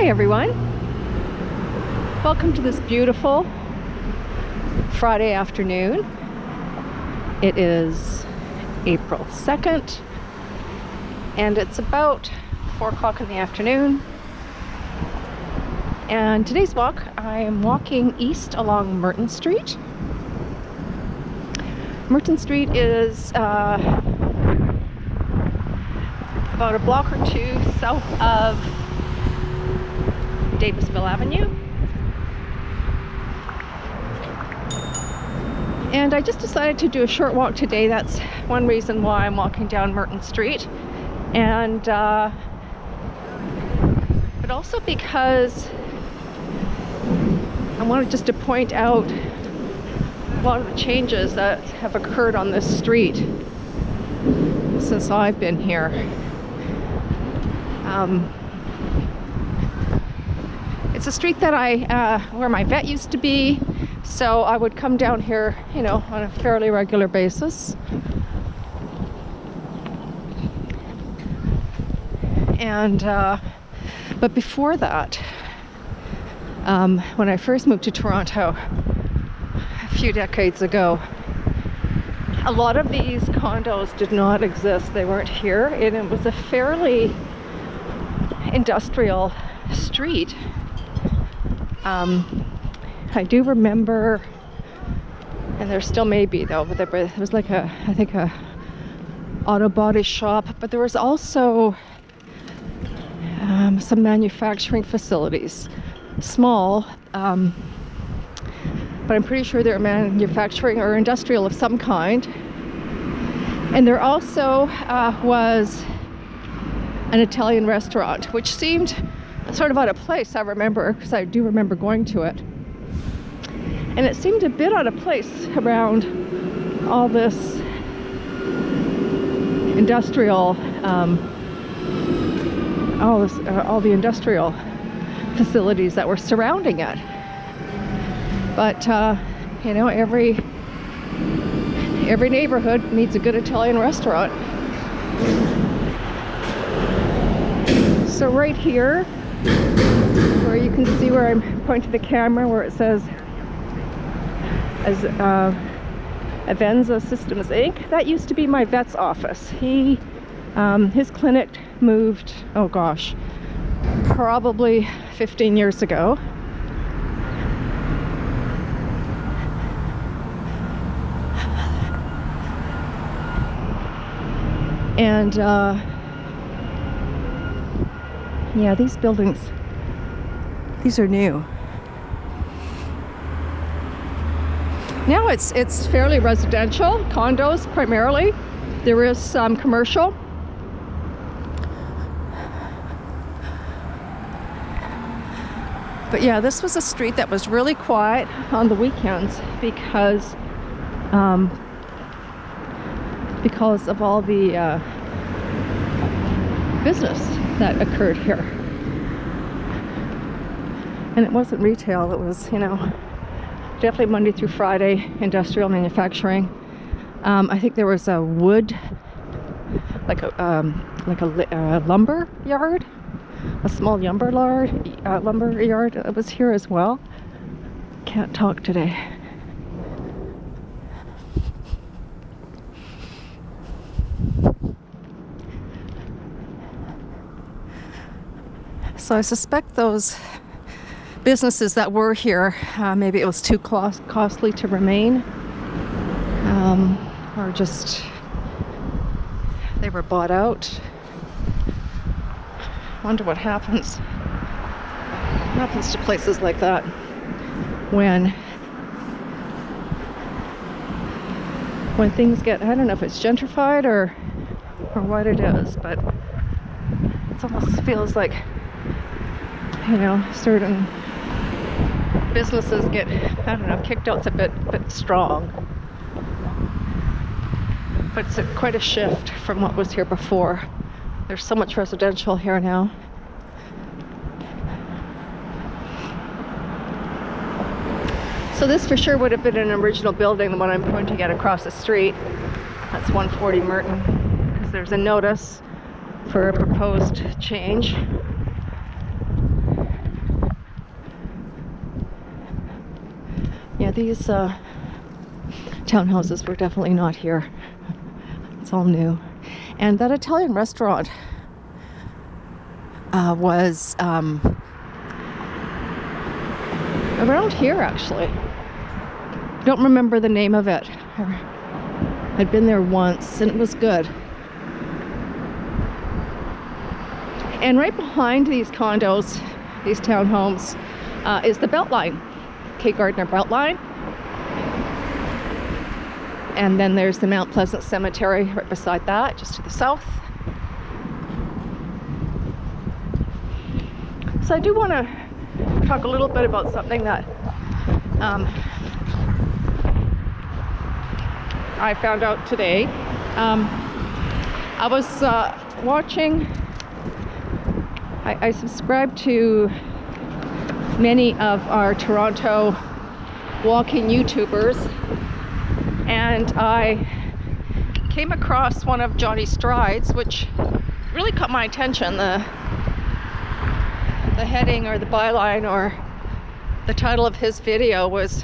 Hi everyone, welcome to this beautiful Friday afternoon. It is April 2nd and it's about 4 o'clock in the afternoon, and today's walk I am walking east along Merton Street. Merton Street is about a block or two south of Davisville Avenue, and I just decided to do a short walk today. That's one reason why I'm walking down Merton Street, and but also because I wanted just to point out a lot of the changes that have occurred on this street since I've been here. It's a street that where my vet used to be, so I would come down here, you know, on a fairly regular basis. And but before that, when I first moved to Toronto a few decades ago, a lot of these condos did not exist. They weren't here, and it was a fairly industrial street. I do remember, and there still may be though, but there was like I think a auto body shop, but there was also some manufacturing facilities, small, but I'm pretty sure they're manufacturing or industrial of some kind. And there also was an Italian restaurant, which seemed sort of out of place. I remember, because I do remember going to it, and it seemed a bit out of place around all this industrial, all the industrial facilities that were surrounding it. But you know, every neighborhood needs a good Italian restaurant. So right here, where you can see where I'm pointing the camera, where it says as Avenza Systems Inc., that used to be my vet's office. His clinic moved, oh gosh, probably 15 years ago. And yeah, these buildings, these are new. Now it's fairly residential, condos primarily. There is some commercial. But yeah, this was a street that was really quiet on the weekends because of all the business that occurred here. And it wasn't retail, it was, you know, definitely Monday through Friday industrial manufacturing. I think there was a wood, like a lumber yard, a small lumber yard that was here as well. Can't talk today. So I suspect those businesses that were here, maybe it was too costly to remain, or just they were bought out. Wonder what happens to places like that when things get, I don't know if it's gentrified or what it is, but it almost feels like, you know, certain businesses get, I don't know, kicked out's a bit strong. But it's quite a shift from what was here before. There's so much residential here now. So this for sure would have been an original building, the one I'm pointing at across the street. That's 140 Merton, because there's a notice for a proposed change. these townhouses were definitely not here. It's all new. And that Italian restaurant was around here, actually. Don't remember the name of it. I'd been there once and it was good. And right behind these condos, these townhomes, is the Beltline, K. Gardner Beltline. And then there's the Mount Pleasant Cemetery right beside that, just to the south. So I do want to talk a little bit about something that I found out today. I was watching, I subscribe to many of our Toronto walking YouTubers, and I came across one of Johnny Stride's, which really caught my attention. The heading or the byline or the title of his video was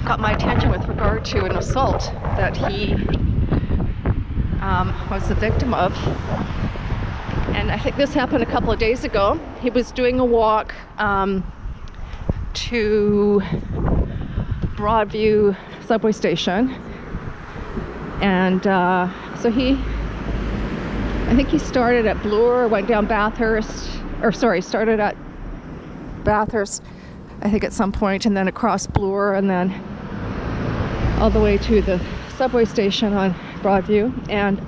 caught my attention with regard to an assault that he was the victim of. And I think this happened a couple of days ago. He was doing a walk to Broadview subway station, and so I think he started at Bloor, went down Bathurst, or sorry, started at Bathurst, I think at some point, and then across Bloor, and then all the way to the subway station on Broadview. And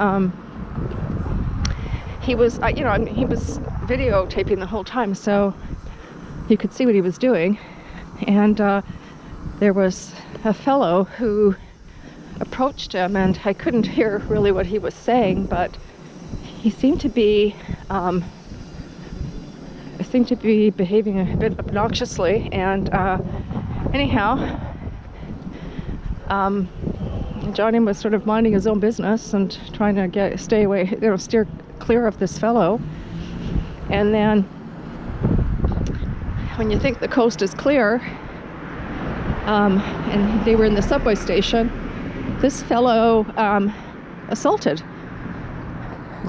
he was, you know, he was videotaping the whole time, so you could see what he was doing. And there was a fellow who approached him, and I couldn't hear really what he was saying, but he seemed to be behaving a bit obnoxiously. And anyhow, Johnny was sort of minding his own business and trying to stay away, you know, steer clear of this fellow. And then when you think the coast is clear, and they were in the subway station, this fellow assaulted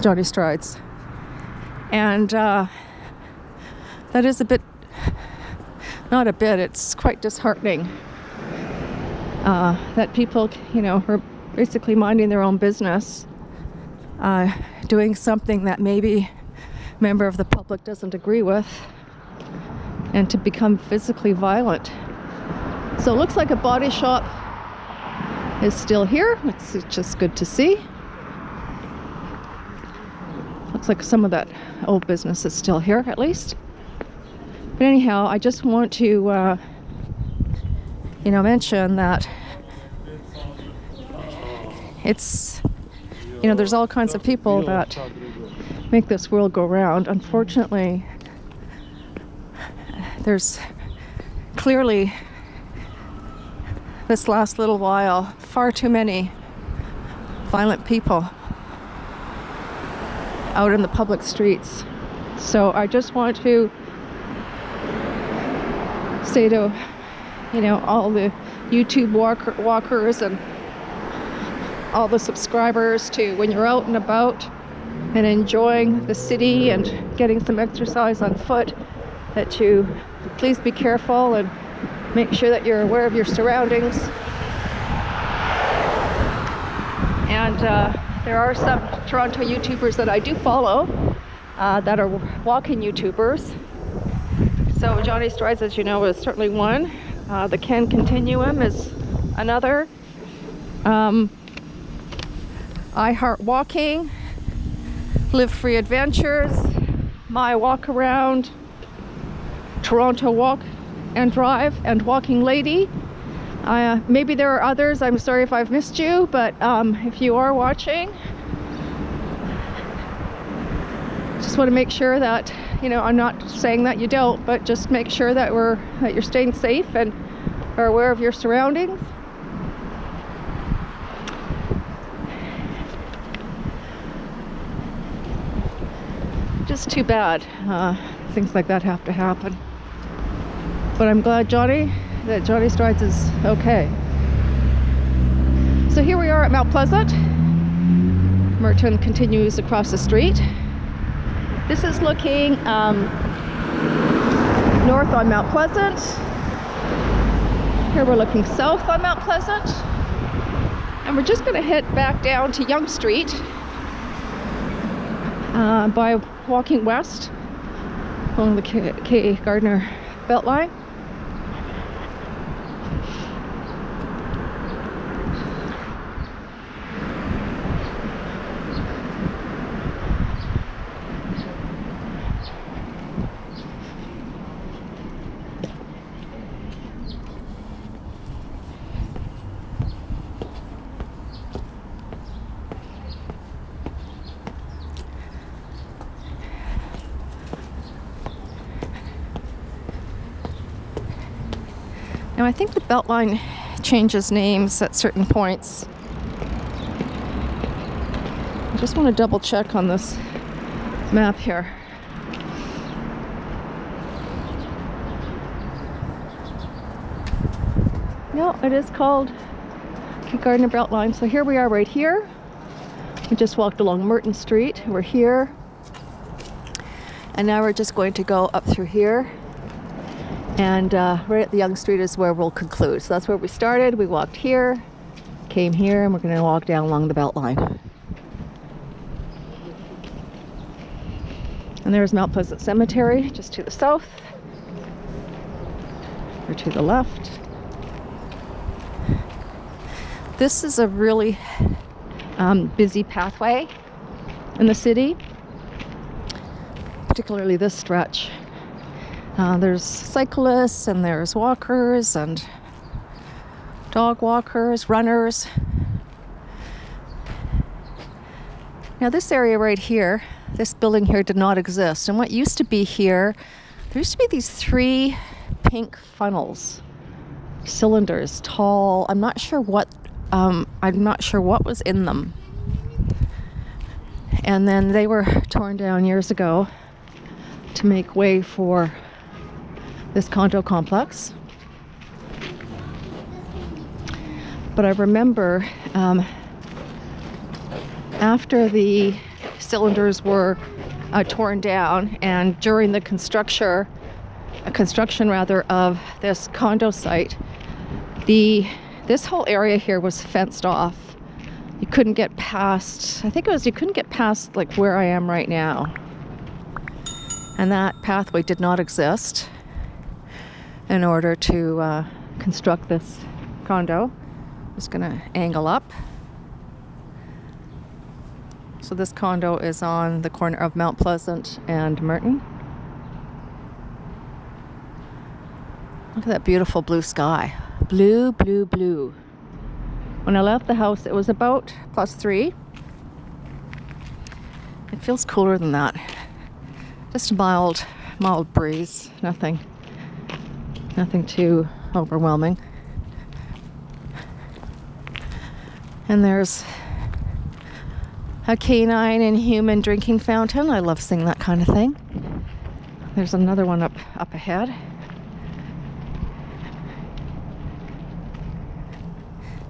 Johnny Strides. And that is a bit, not a bit, it's quite disheartening that people, you know, are basically minding their own business, doing something that maybe a member of the public doesn't agree with, and to become physically violent. So it looks like a body shop is still here. It's just good to see. Looks like some of that old business is still here, at least. But anyhow, I just want to, you know, mention that it's, you know, there's all kinds of people that make this world go round. Unfortunately, there's clearly, this last little while, far too many violent people out in the public streets. So I just want to say to, you know, all the YouTube walkers and all the subscribers, to, when you're out and about and enjoying the city and getting some exercise on foot, that you please be careful and make sure that you're aware of your surroundings. And there are some Toronto YouTubers that I do follow that are walking YouTubers. So Johnny Strides, as you know, is certainly one. The Ken Continuum is another. I Heart Walking, Live Free Adventures, My Walk Around, Toronto Walk and Drive, and Walking Lady. Maybe there are others. I'm sorry if I've missed you, but if you are watching, just want to make sure that, you know, I'm not saying that you don't, but just make sure that you're staying safe and are aware of your surroundings. Just too bad things like that have to happen. But I'm glad that Johnny Strides is okay. So here we are at Mount Pleasant. Merton continues across the street. This is looking north on Mount Pleasant. Here we're looking south on Mount Pleasant. And we're just going to head back down to Yonge Street by walking west along the K. Gardner Beltline. Now I think the Beltline changes names at certain points. I just want to double check on this map here. No, it is called K. Gardner Beltline. So here we are right here. We just walked along Merton Street. We're here. And now we're just going to go up through here. And right at the Yonge Street is where we'll conclude. So that's where we started. We walked here, came here, and we're going to walk down along the Beltline. And there's Mount Pleasant Cemetery, just to the south, or to the left. This is a really busy pathway in the city, particularly this stretch. There's cyclists and there's walkers and dog walkers, runners. Now this area right here, this building here did not exist. And what used to be here, there used to be these 3 pink funnels, cylinders, tall. I'm not sure what was in them. And then they were torn down years ago to make way for this condo complex. But I remember after the cylinders were torn down and during the construction of this condo site, this whole area here was fenced off. You couldn't get past, you couldn't get past like where I am right now. And that pathway did not exist in order to construct this condo. I'm just gonna angle up. So this condo is on the corner of Mount Pleasant and Merton. Look at that beautiful blue sky. Blue, blue, blue. When I left the house, it was about +3. It feels cooler than that. Just a mild breeze. Nothing too overwhelming. And there's a canine and human drinking fountain. I love seeing that kind of thing. There's another one up ahead.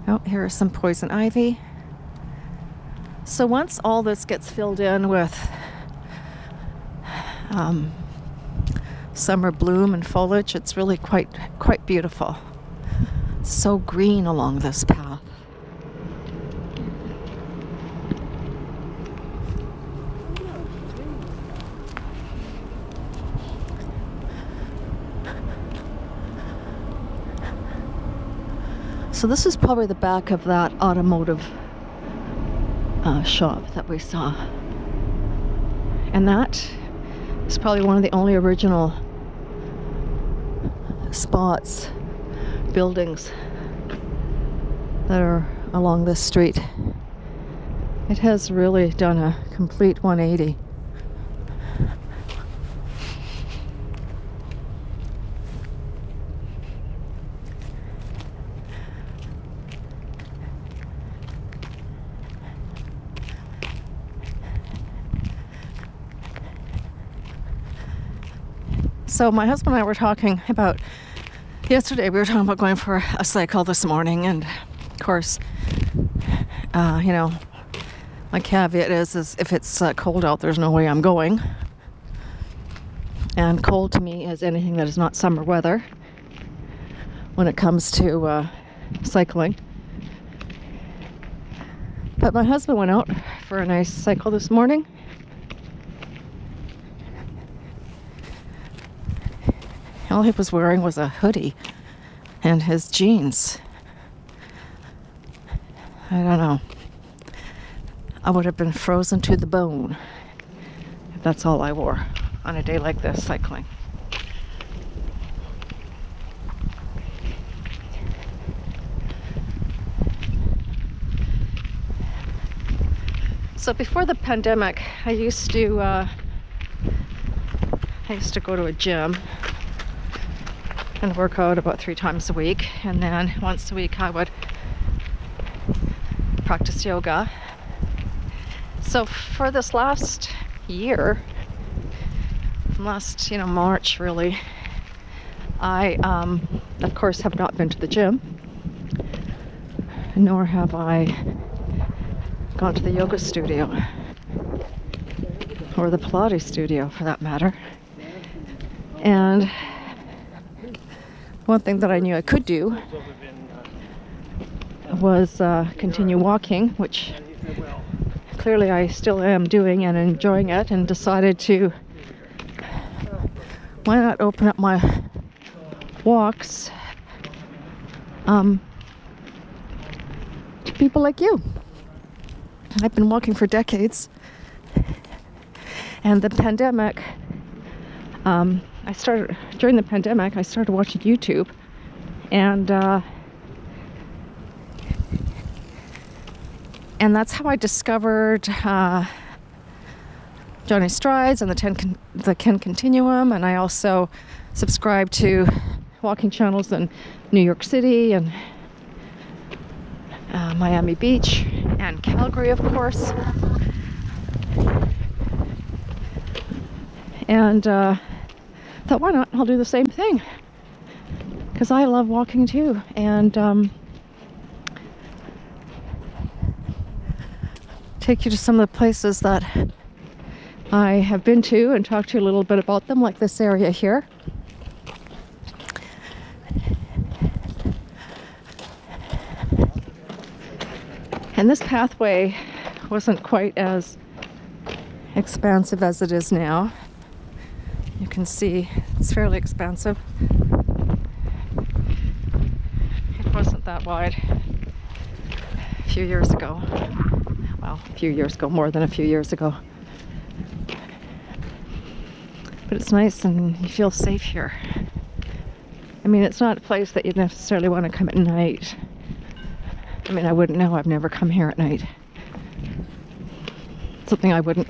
Oh, here is some poison ivy. So once all this gets filled in with summer bloom and foliage, it's really quite beautiful. It's so green along this path. So this is probably the back of that automotive shop that we saw. And that is probably one of the only original spots, buildings that are along this street. It has really done a complete 180. So my husband and I were talking about Yesterday we were talking about going for a cycle this morning, and of course, you know, my caveat is if it's cold out, there's no way I'm going. And cold to me is anything that is not summer weather when it comes to cycling. But my husband went out for a nice cycle this morning. All he was wearing was a hoodie and his jeans. I don't know. I would have been frozen to the bone if that's all I wore on a day like this, cycling. So before the pandemic, I used to go to a gym and work out about 3 times a week, and then once a week I would practice yoga. So for this last year, last March really, I of course have not been to the gym, nor have I gone to the yoga studio or the Pilates studio for that matter. And one thing that I knew I could do was continue walking, which clearly I still am doing and enjoying it, and decided to, why not open up my walks to people like you. I've been walking for decades, and the pandemic, during the pandemic, I started watching YouTube, and that's how I discovered Johnny Strides and the Ken Continuum, and I also subscribed to walking channels in New York City and Miami Beach and Calgary, of course. And thought, why not? I'll do the same thing, because I love walking too. And take you to some of the places that I have been to and talk to you a little bit about them, like this area here. And this pathway wasn't quite as expansive as it is now. You can see it's fairly expansive. It wasn't that wide a few years ago. Well, a few years ago, more than a few years ago. But it's nice and you feel safe here. I mean, it's not a place that you necessarily want to come at night. I mean, I wouldn't know. I've never come here at night. Something I wouldn't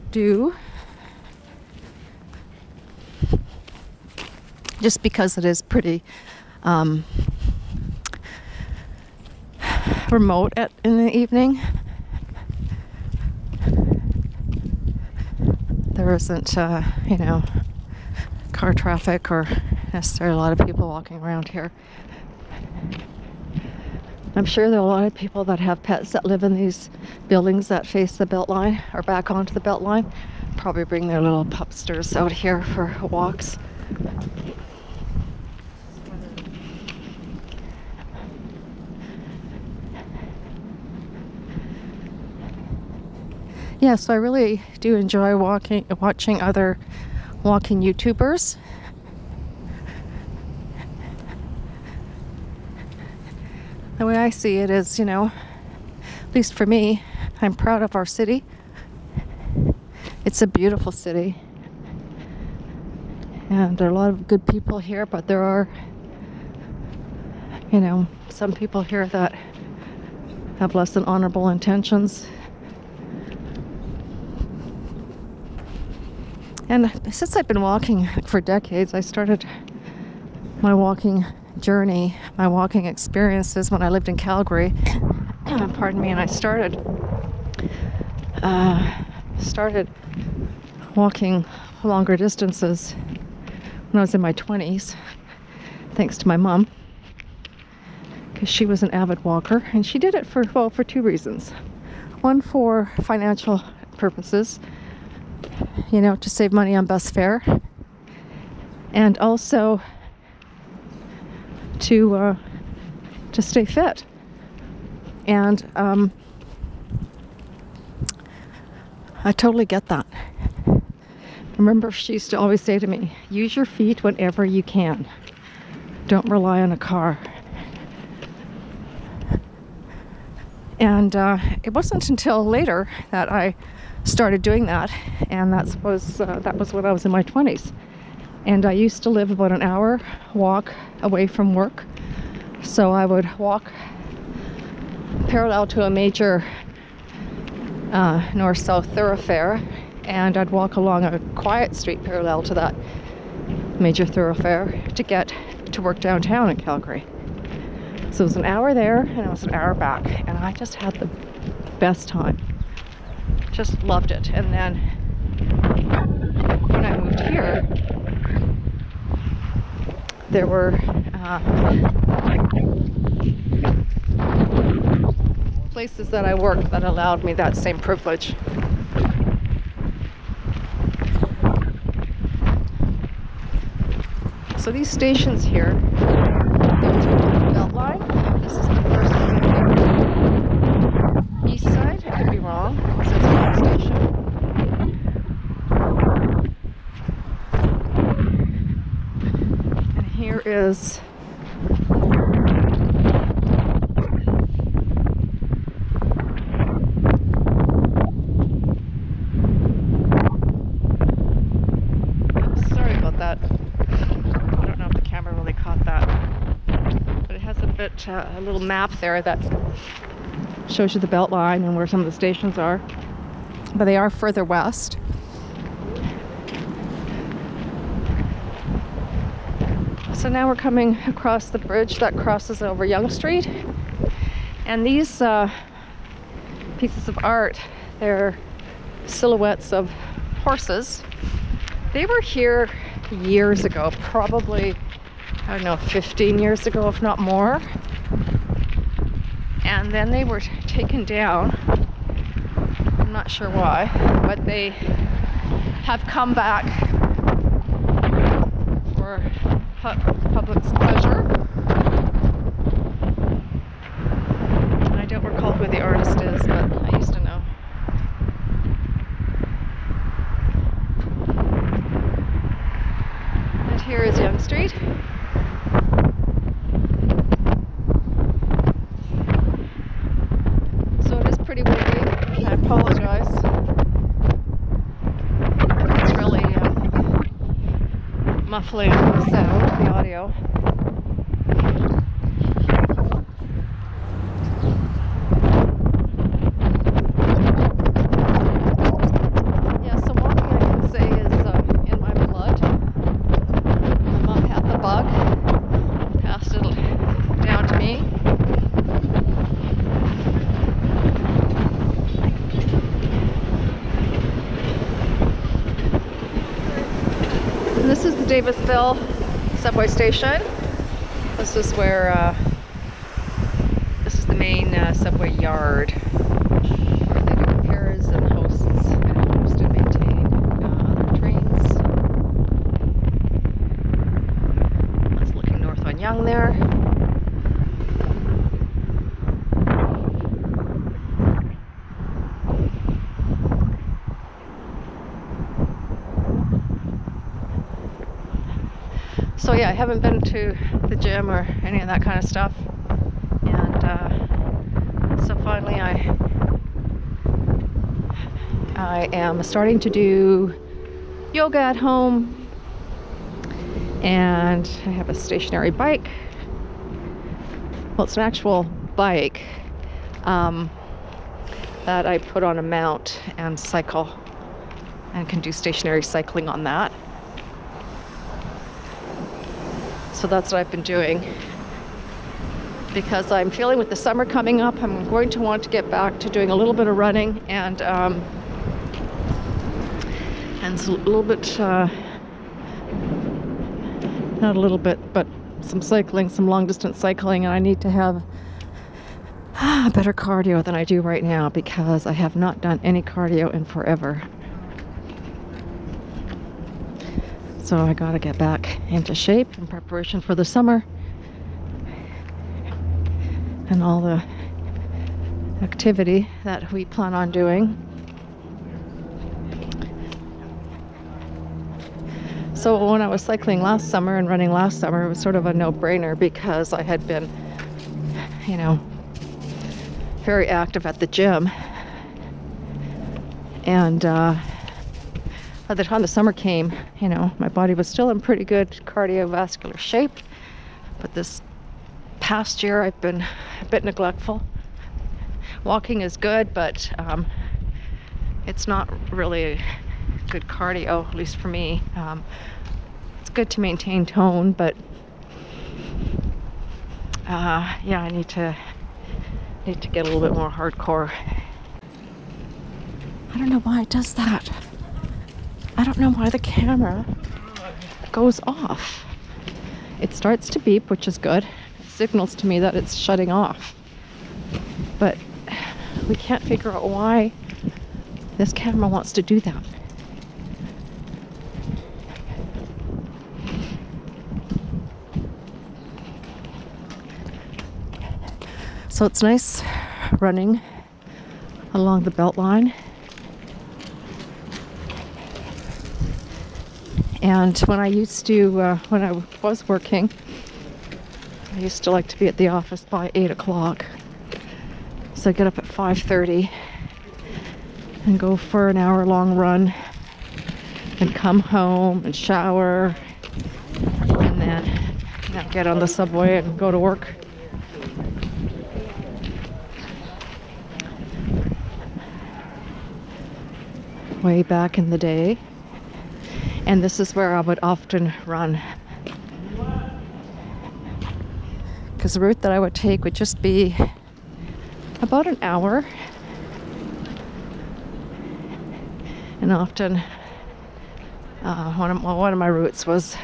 do. Just because it is pretty remote in the evening. There isn't, car traffic or necessarily a lot of people walking around here. I'm sure there are a lot of people that have pets that live in these buildings that face the Beltline or back onto the Beltline. Probably bring their little pupsters out here for walks. Yeah, so I really do enjoy watching other walking YouTubers. The way I see it is, at least for me, I'm proud of our city. It's a beautiful city. And there are a lot of good people here, but there are, some people here that have less than honorable intentions. And since I've been walking for decades, I started my walking journey, my walking experiences when I lived in Calgary. Pardon me. And I started walking longer distances when I was in my 20s. thanks to my mom, because she was an avid walker, and she did it for two reasons. One, for financial purposes, you know, to save money on bus fare, and also to stay fit. And I totally get that. Remember, she used to always say to me, use your feet whenever you can. Don't rely on a car. And it wasn't until later that I started doing that, and that was when I was in my 20s. And I used to live about an hour walk away from work, so I would walk parallel to a major north-south thoroughfare, and I'd walk along a quiet street parallel to that major thoroughfare to get to work downtown in Calgary. So it was an hour there and it was an hour back, and I just had the best time. Just loved it. And then when I moved here, there were places that I worked that allowed me that same privilege. So these stations here, there's Beltline. This is the first one. East side, I could be wrong. It says one station. And here is a little map there that shows you the Beltline and where some of the stations are, but they are further west. So now we're coming across the bridge that crosses over Yonge Street, and these pieces of art, they're silhouettes of horses. They were here years ago, probably, I don't know, 15 years ago, if not more. And then they were taken down. I'm not sure why, but they have come back for public's pleasure. I don't recall who the artist is, but I used to know. And here is Yonge Street. Pretty windy. I apologize. It's really muffling the sound, the audio. Yeah, so walking, I can say, is in my blood. My mom had the bug, passed it down to me. This is the Davisville subway station. This is where, this is the main subway yard, where they do repairs and host and maintain other trains. That's looking north on Yonge there. So yeah, I haven't been to the gym or any of that kind of stuff, and so finally I am starting to do yoga at home, and I have a stationary bike. Well, it's an actual bike that I put on a mount and cycle, and can do stationary cycling on that. So that's what I've been doing, because I'm feeling with the summer coming up, I'm going to want to get back to doing a little bit of running and a little bit, not a little bit, but some cycling, some long distance cycling, and I need to have better cardio than I do right now because I have not done any cardio in forever. So I gotta get back into shape in preparation for the summer and all the activity that we plan on doing. So when I was cycling last summer and running last summer, it was sort of a no-brainer because I had been, you know, very active at the gym. And by the time the summer came, you know, my body was still in pretty good cardiovascular shape. But this past year, I've been a bit neglectful. Walking is good, but it's not really good cardio, at least for me. It's good to maintain tone, but yeah, I need to get a little bit more hardcore. I don't know why it does that. I don't know why the camera goes off. It starts to beep, which is good. It signals to me that it's shutting off. But we can't figure out why this camera wants to do that. So it's nice running along the Beltline. And when I used to, when I was working, I used to like to be at the office by 8 o'clock. So I get up at 5:30 and go for an hour-long run and come home and shower and then, you know, get on the subway and go to work. Way back in the day. And this is where I would often run. Because the route that I would take would just be about an hour. And often one of my routes was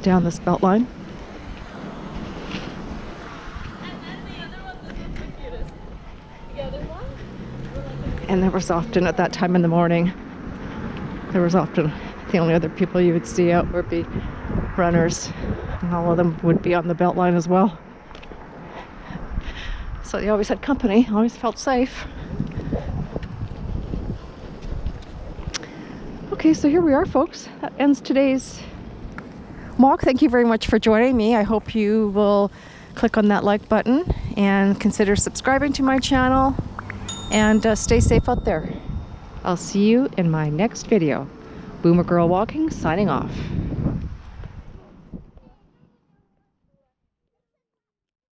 down this Beltline. And there was often, at that time in the morning, there was often the only other people you would see out would be runners, and all of them would be on the Beltline as well. So they always had company, always felt safe. Okay, so here we are, folks. That ends today's walk. Thank you very much for joining me. I hope you will click on that like button and consider subscribing to my channel, and stay safe out there. I'll see you in my next video. Boomer Girl Walking, signing off.